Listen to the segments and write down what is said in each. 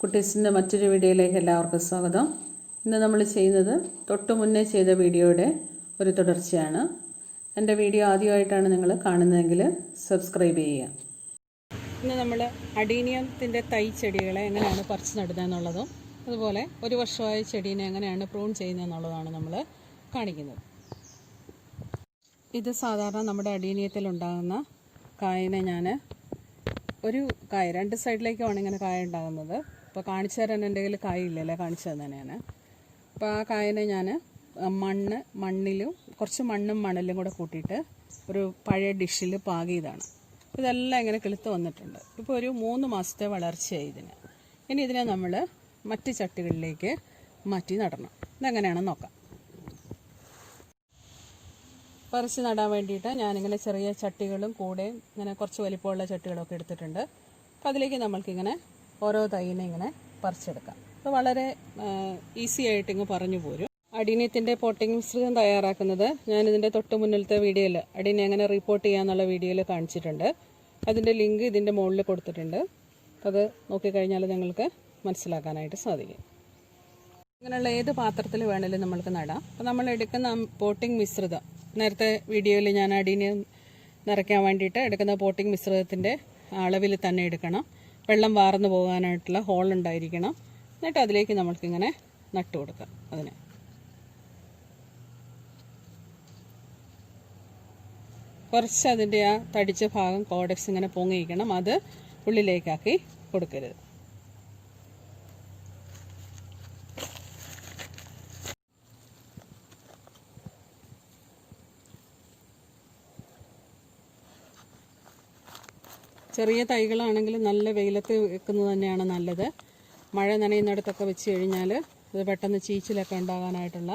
കുട്ടീസിൻ്റെ മറ്റൊരു വീഡിയോയിലേക്ക് എല്ലാവർക്കും സ്വാഗതം. ഇന്ന് നമ്മൾ ചെയ്യുന്നത് തൊട്ട് മുന്നേ ചെയ്ത വീഡിയോയുടെ ഒരു തുടർച്ചയാണ്. എൻ്റെ വീഡിയോ ആദ്യമായിട്ടാണ് നിങ്ങൾ കാണുന്നതെങ്കിൽ സബ്സ്ക്രൈബ് ചെയ്യുക. ഇന്ന് നമ്മൾ അഡീനിയത്തിൻ്റെ തൈ ചെടികളെ എങ്ങനെയാണ് പറിച്ച് നടുന്നതെന്നുള്ളതും അതുപോലെ ഒരു വർഷമായ ചെടീനെ എങ്ങനെയാണ് പ്രൂൺ ചെയ്യുന്നതെന്നുള്ളതാണ് നമ്മൾ കാണിക്കുന്നത്. ഇത് സാധാരണ നമ്മുടെ അഡീനിയത്തിലുണ്ടാകുന്ന കായനെ ഞാൻ ഒരു കായ രണ്ട് സൈഡിലേക്കുമാണ് ഇങ്ങനെ കായ ഉണ്ടാകുന്നത്. അപ്പോൾ കാണിച്ചു തരാൻ എൻ്റെ കയ്യിൽ കായില്ലല്ലേ, കാണിച്ചു തന്നെ ഞാൻ. അപ്പോൾ ആ കായനെ ഞാൻ മണ്ണിലും കുറച്ച് മണ്ണും മണലും കൂടെ കൂട്ടിയിട്ട് ഒരു പഴയ ഡിഷിൽ പാകിയതാണ്. ഇതെല്ലാം ഇങ്ങനെ കിളുത്ത് വന്നിട്ടുണ്ട്. ഇപ്പോൾ ഒരു 3 മാസത്തെ വളർച്ചയായി ഇതിന്. ഇനി ഇതിനെ നമ്മൾ മറ്റ് ചട്ടികളിലേക്ക് മാറ്റി നടണം. ഇതെങ്ങനെയാണെന്ന് നോക്കാം. പറിച്ച് നടാൻ വേണ്ടിയിട്ട് ഞാനിങ്ങനെ ചെറിയ ചട്ടികളും കൂടെ ഇങ്ങനെ കുറച്ച് വലിപ്പമുള്ള ചട്ടികളൊക്കെ എടുത്തിട്ടുണ്ട്. അപ്പോൾ അതിലേക്ക് നമ്മൾക്കിങ്ങനെ ഓരോ തൈനെ ഇങ്ങനെ പറിച്ചെടുക്കാം. അപ്പോൾ വളരെ ഈസി ആയിട്ട് ഇങ്ങ് പറഞ്ഞു പോരും. അഡീനിയത്തിൻ്റെ പോട്ടിംഗ് മിശ്രിതം തയ്യാറാക്കുന്നത് ഞാനിതിൻ്റെ തൊട്ട് മുന്നിലത്തെ വീഡിയോയിൽ അഡീനിയം എങ്ങനെ റിപ്പോർട്ട് ചെയ്യാന്നുള്ള വീഡിയോയിൽ കാണിച്ചിട്ടുണ്ട്. അതിൻ്റെ ലിങ്ക് ഇതിൻ്റെ മുകളിൽ കൊടുത്തിട്ടുണ്ട്. അത് നോക്കിക്കഴിഞ്ഞാൽ നിങ്ങൾക്ക് മനസ്സിലാക്കാനായിട്ട് സാധിക്കും. ഇങ്ങനെയുള്ള ഏത് പാത്രത്തിൽ വേണമെങ്കിലും നമ്മൾക്ക് നടാം. അപ്പോൾ നമ്മൾ എടുക്കുന്ന പോട്ടിംഗ് മിശ്രിതം നേരത്തെ വീഡിയോയിൽ ഞാൻ അഡീനിയം നിറയ്ക്കാൻ വേണ്ടിയിട്ട് എടുക്കുന്ന പോട്ടിംഗ് മിശ്രിതത്തിൻ്റെ അളവിൽ തന്നെ എടുക്കണം. വെള്ളം വാർന്നു പോകാനായിട്ടുള്ള ഹോൾ ഉണ്ടായിരിക്കണം. എന്നിട്ട് അതിലേക്ക് നമ്മൾക്കിങ്ങനെ നട്ടു കൊടുക്കാം. അതിന് കുറച്ച് അതിൻ്റെ ആ തടിച്ച ഭാഗം കോഡക്സ് ഇങ്ങനെ പൊങ്ങിയിരിക്കണം. അത് ഉള്ളിലേക്കാക്കി കൊടുക്കരുത്. ചെറിയ തൈകളാണെങ്കിൽ നല്ല വെയിലത്ത് വെക്കുന്നത് തന്നെയാണ് നല്ലത്. മഴ നനയുന്നിടത്തൊക്കെ വെച്ച് കഴിഞ്ഞാൽ അത് പെട്ടെന്ന് ചീച്ചിലൊക്കെ ഉണ്ടാകാനായിട്ടുള്ള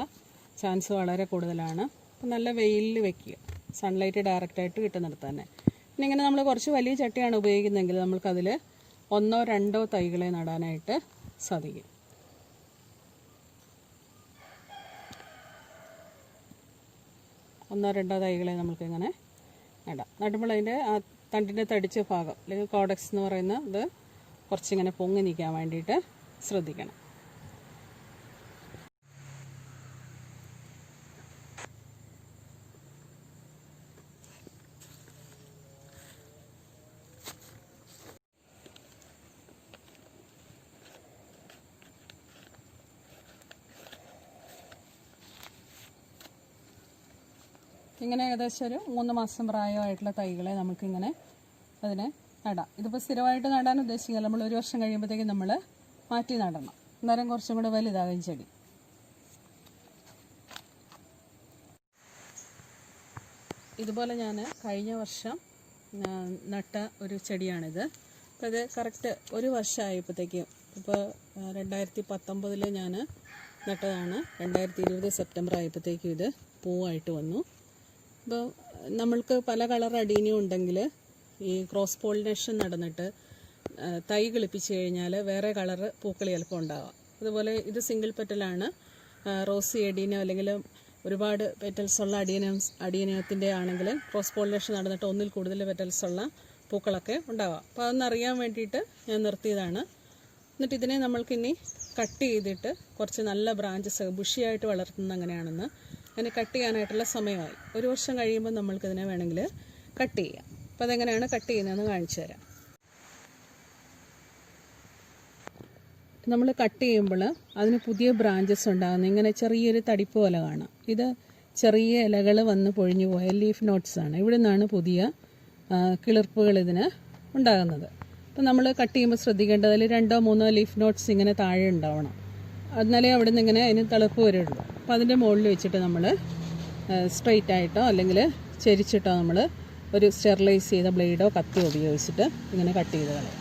ചാൻസ് വളരെ കൂടുതലാണ്. അപ്പോൾ നല്ല വെയിലിൽ വെക്കുക, സൺലൈറ്റ് ഡയറക്റ്റായിട്ട് കിട്ടുന്നിടത്ത് തന്നെ. പിന്നെ ഇങ്ങനെ നമ്മൾ കുറച്ച് വലിയ ചട്ടിയാണ് ഉപയോഗിക്കുന്നതെങ്കിൽ നമ്മൾക്കതിൽ 1-2 തൈകളെ നടാനായിട്ട് സാധിക്കും. ഒന്നോ രണ്ടോ തൈകളെ നമുക്കിങ്ങനെ നടാം. നടുമ്പോൾ അതിൻ്റെ ആ തണ്ടിൻ്റെ തടിച്ച ഭാഗം അല്ലെങ്കിൽ കോഡക്സ് എന്ന് പറയുന്ന ഇത് കുറച്ചിങ്ങനെ പൊങ്ങി നിൽക്കാൻ വേണ്ടിയിട്ട് ശ്രദ്ധിക്കണം. ഇങ്ങനെ ഏകദേശം ഒരു 3 മാസം പ്രായമായിട്ടുള്ള തൈകളെ നമുക്കിങ്ങനെ അതിനെ നടാം. ഇതിപ്പോൾ സ്ഥിരമായിട്ട് നടാൻ ഉദ്ദേശിക്കില്ല. നമ്മൾ ഒരു വർഷം കഴിയുമ്പോഴത്തേക്കും നമ്മൾ മാറ്റി നടണം. അന്നേരം കുറച്ചും കൂടെ വലുതാകും ചെടി. ഇതുപോലെ ഞാൻ കഴിഞ്ഞ വർഷം നട്ട ഒരു ചെടിയാണിത്. അപ്പോൾ ഇത് കറക്റ്റ് ഒരു വർഷമായപ്പോഴത്തേക്കും, ഇപ്പോൾ 2019 ഞാൻ നട്ടതാണ്. 2020 സെപ്റ്റംബർ ആയപ്പോഴത്തേക്കും ഇത് പൂവായിട്ട് വന്നു. അപ്പോൾ നമ്മൾക്ക് പല കളർ അഡീനിയം ഉണ്ടെങ്കിൽ ഈ ക്രോസ് പോളിനേഷൻ നടന്നിട്ട് തൈ കിളിപ്പിച്ച് കഴിഞ്ഞാൽ വേറെ കളറ് പൂക്കൾ ചിലപ്പോൾ ഉണ്ടാവാം. അതുപോലെ ഇത് സിംഗിൾ പെറ്റലാണ്. റോസി അഡീനിയം അല്ലെങ്കിൽ ഒരുപാട് പെറ്റൽസ് ഉള്ള അഡീനിയത്തിൻ്റെ ആണെങ്കിൽ ക്രോസ് പോളിനേഷൻ നടന്നിട്ട് ഒന്നിൽ കൂടുതൽ പെറ്റൽസ് ഉള്ള പൂക്കളൊക്കെ ഉണ്ടാവാം. അപ്പോൾ അതൊന്നറിയാൻ വേണ്ടിയിട്ട് ഞാൻ നിർത്തിയതാണ്. എന്നിട്ട് ഇതിനെ നമ്മൾക്കിനി കട്ട് ചെയ്തിട്ട് കുറച്ച് നല്ല ബ്രാഞ്ചസ് ബുഷിയായിട്ട് വളർത്തുന്നത് അങ്ങനെയാണെന്ന് അതിനെ കട്ട് ചെയ്യാനായിട്ടുള്ള സമയമായി. ഒരു വർഷം കഴിയുമ്പോൾ നമ്മൾക്കിതിനെ വേണമെങ്കിൽ കട്ട് ചെയ്യാം. അപ്പോൾ അതെങ്ങനെയാണ് കട്ട് ചെയ്യുന്നതെന്ന് കാണിച്ചു തരാം. നമ്മൾ കട്ട് ചെയ്യുമ്പോൾ അതിന് പുതിയ ബ്രാഞ്ചസ് ഉണ്ടാകുന്നു. ഇങ്ങനെ ചെറിയൊരു തടിപ്പ് പോലെ കാണാം. ഇത് ചെറിയ ഇലകൾ വന്ന് പൊഴിഞ്ഞു പോയ ലീഫ് നോട്ട്സ് ആണ്. ഇവിടെ നിന്നാണ് പുതിയ കിളിർപ്പുകൾ ഇതിന് ഉണ്ടാകുന്നത്. അപ്പോൾ നമ്മൾ കട്ട് ചെയ്യുമ്പോൾ ശ്രദ്ധിക്കേണ്ടത് അതിൽ 2-3 ലീഫ് നോട്ട്സ് ഇങ്ങനെ താഴെ ഉണ്ടാവണം. എന്നാലേ അവിടെ നിന്ന് ഇങ്ങനെ അതിന് തളിർപ്പ് വരുള്ളൂ. അപ്പോൾ അതിൻ്റെ മുകളിൽ വെച്ചിട്ട് നമ്മൾ സ്ട്രെയിറ്റ് ആയിട്ടോ അല്ലെങ്കിൽ ചെരിച്ചിട്ടോ നമ്മൾ ഒരു സ്റ്റെറിലൈസ് ചെയ്ത ബ്ലേഡോ കത്തിയോ ഉപയോഗിച്ചിട്ട് ഇങ്ങനെ കട്ട് ചെയ്ത് കളയും.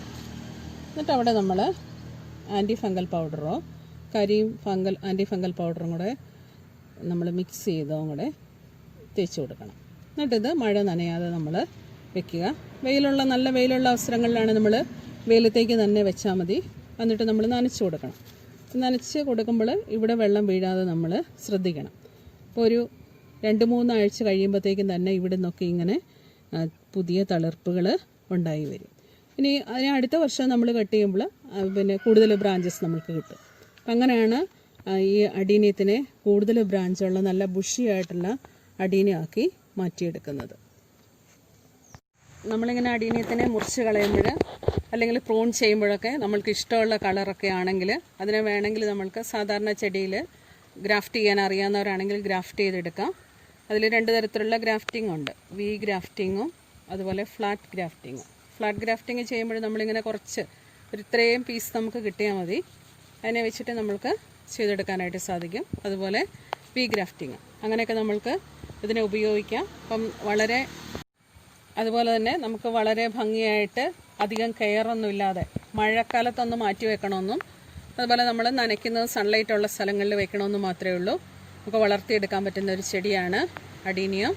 എന്നിട്ട് അവിടെ നമ്മൾ ആൻറ്റി ഫംഗൽ പൗഡറോ ആൻറ്റി ഫംഗൽ പൗഡറും കൂടെ നമ്മൾ മിക്സ് ചെയ്തതും കൂടെ തേച്ച് കൊടുക്കണം. എന്നിട്ടിത് മഴ നനയാതെ നമ്മൾ വെക്കുക. നല്ല വെയിലുള്ള അവസരങ്ങളിലാണ് നമ്മൾ വെയിലത്തേക്ക് തന്നെ വെച്ചാൽ മതി. എന്നിട്ട് നമ്മൾ നനച്ച് കൊടുക്കണം. നനച്ച് കൊടുക്കുമ്പോൾ ഇവിടെ വെള്ളം വീഴാതെ നമ്മൾ ശ്രദ്ധിക്കണം. അപ്പോൾ ഒരു 2-3 ആഴ്ച കഴിയുമ്പോഴത്തേക്കും തന്നെ ഇവിടെ നിന്നൊക്കെ ഇങ്ങനെ പുതിയ തളിർപ്പുകൾ ഉണ്ടായി വരും. ഇനി അതിന് അടുത്ത വർഷം നമ്മൾ കട്ട് ചെയ്യുമ്പോൾ പിന്നെ കൂടുതൽ ബ്രാഞ്ചസ് നമുക്ക് കിട്ടും. അപ്പം അങ്ങനെയാണ് ഈ അഡീനിയത്തിനെ കൂടുതൽ ബ്രാഞ്ചുള്ള നല്ല ബുഷിയായിട്ടുള്ള അഡീനിയാക്കി മാറ്റിയെടുക്കുന്നത്. നമ്മളിങ്ങനെ അഡീനിയത്തിനെ മുറിച്ച് കളയുമ്പോൾ അല്ലെങ്കിൽ പ്രൂൺ ചെയ്യുമ്പോഴൊക്കെ നമ്മൾക്ക് ഇഷ്ടമുള്ള കളറൊക്കെ ആണെങ്കിൽ അതിനെ വേണമെങ്കിൽ നമ്മൾക്ക് സാധാരണ ചെടിയിൽ ഗ്രാഫ്റ്റ് ചെയ്യാൻ അറിയാവുന്നവരാണെങ്കിൽ ഗ്രാഫ്റ്റ് ചെയ്തെടുക്കാം. അതിൽ 2 തരത്തിലുള്ള ഗ്രാഫ്റ്റിംഗ് ഉണ്ട്. വി ഗ്രാഫ്റ്റിങ്ങും അതുപോലെ ഫ്ലാറ്റ് ഗ്രാഫ്റ്റിങ്ങും. ഫ്ലാറ്റ് ഗ്രാഫ്റ്റിംഗ് ചെയ്യുമ്പോൾ നമ്മളിങ്ങനെ കുറച്ച് ഇത്രയും പീസ് നമുക്ക് കിട്ടിയാൽ മതി. അതിനെ വെച്ചിട്ട് നമ്മൾക്ക് ചെയ്തെടുക്കാനായിട്ട് സാധിക്കും. അതുപോലെ വി ഗ്രാഫ്റ്റിംഗ് അങ്ങനെയൊക്കെ നമ്മൾക്ക് ഇതിനെ ഉപയോഗിക്കാം. അപ്പം അതുപോലെ തന്നെ നമുക്ക് വളരെ ഭംഗിയായിട്ട് അധികം കെയറൊന്നും ഇല്ലാതെ മഴക്കാലത്തൊന്ന് മാറ്റി വെക്കണമെന്നും അതുപോലെ നമ്മൾ നനയ്ക്കുന്നത് സൺലൈറ്റ് ഉള്ള സ്ഥലങ്ങളിൽ വെക്കണമെന്നും മാത്രമേ ഉള്ളൂ. നമുക്ക് വളർത്തിയെടുക്കാൻ പറ്റുന്ന ഒരു ചെടിയാണ് അഡീനിയം.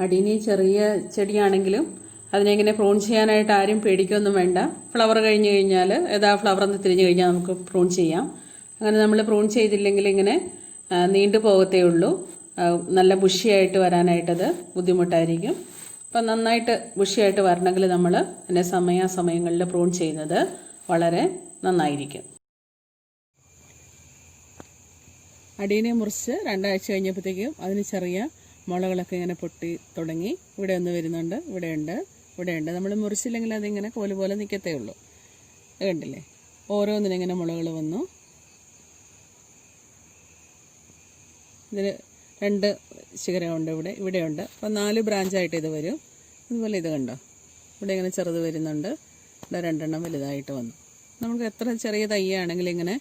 അഡീനിയം ചെറിയ ചെടിയാണെങ്കിലും അതിനെ ഇങ്ങനെ പ്രൂൺ ചെയ്യാനായിട്ട് ആരും പേടിക്കൊന്നും വേണ്ട. ഫ്ലവർ കഴിഞ്ഞ് കഴിഞ്ഞാൽ ഫ്ലവർ ഒന്ന് തിരിഞ്ഞു കഴിഞ്ഞാൽ നമുക്ക് പ്രൂൺ ചെയ്യാം. അങ്ങനെ നമ്മൾ പ്രൂൺ ചെയ്തില്ലെങ്കിൽ ഇങ്ങനെ നീണ്ടു പോകത്തേ ഉള്ളൂ. നല്ല ബുഷിയായിട്ട് വരാനായിട്ടത് ബുദ്ധിമുട്ടായിരിക്കും. അപ്പം നന്നായിട്ട് ബുഷിയായിട്ട് വരണമെങ്കിൽ നമ്മൾ അതിനെ സമയാസമയങ്ങളിൽ പ്രൂൺ ചെയ്യുന്നത് വളരെ നന്നായിരിക്കും. അടീനെ മുറിച്ച് 2 ആഴ്ച കഴിഞ്ഞപ്പോഴത്തേക്കും അതിന് ചെറിയ മുളകളൊക്കെ ഇങ്ങനെ പൊട്ടി തുടങ്ങി. ഇവിടെ ഒന്ന് വരുന്നുണ്ട്, ഇവിടെയുണ്ട്. നമ്മൾ മുറിച്ചില്ലെങ്കിൽ അതിങ്ങനെ കോല് പോലെ നിൽക്കത്തേ ഉള്ളൂ. കണ്ടില്ലേ, ഓരോന്നിനിങ്ങനെ മുളകൾ വന്നു. ഇതിന് 2 ശിഖരമുണ്ട്, ഇവിടെയുണ്ട്. അപ്പോൾ 4 ബ്രാഞ്ചായിട്ട് ഇത് വരും. അതുപോലെ ഇത് കണ്ടോ, ഇവിടെ ഇങ്ങനെ ചെറുത് വരുന്നുണ്ട്, ഇവിടെ 2 എണ്ണം വലുതായിട്ട് വന്നു. നമുക്ക് എത്ര ചെറിയ തയ്യാണെങ്കിലും ഇങ്ങനെ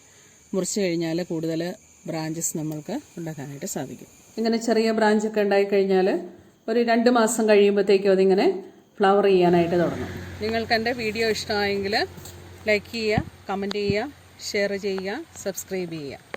മുറിച്ച് കഴിഞ്ഞാൽ കൂടുതൽ ബ്രാഞ്ചസ് നമ്മൾക്ക് ഉണ്ടാക്കാനായിട്ട് സാധിക്കും. ഇങ്ങനെ ചെറിയ ബ്രാഞ്ചൊക്കെ ഉണ്ടായിക്കഴിഞ്ഞാൽ ഒരു 2 മാസം കഴിയുമ്പോഴത്തേക്കും അതിങ്ങനെ ഫ്ലവർ ചെയ്യാനായിട്ട് തുടങ്ങും. നിങ്ങൾക്ക് എൻ്റെ വീഡിയോ ഇഷ്ടമായെങ്കിൽ ലൈക്ക് ചെയ്യുക, കമൻറ്റ് ചെയ്യുക, ഷെയർ ചെയ്യുക, സബ്സ്ക്രൈബ് ചെയ്യുക.